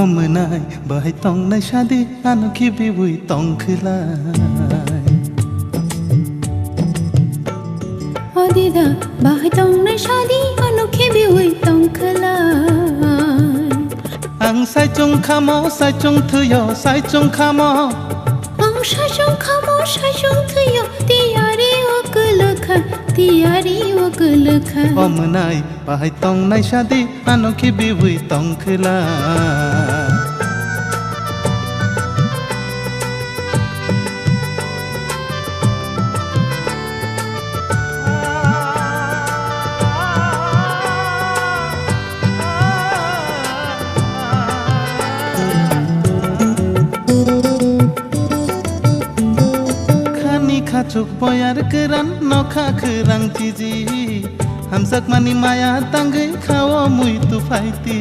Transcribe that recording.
हमनाय बाहाय तंनाय शादी आनखि बिबुय तंखोलाय अदिदा बाहाय तंनाय शादी आनखि बिबुय तंखोलाय आं साइचुं खामो साइचुं थुयो साइचुं खामो आं साइचुं खामो साइचुं थुयो तियारि अगलखा तियारि अगलखा हमनाय बाहाय तंनाय शादी आनखि बिबुय तंखोलाय खाचुक बयार गोरान नखा खोरां चिजी हामसाक मानि माया तांगै खाओ मुई तुफाइती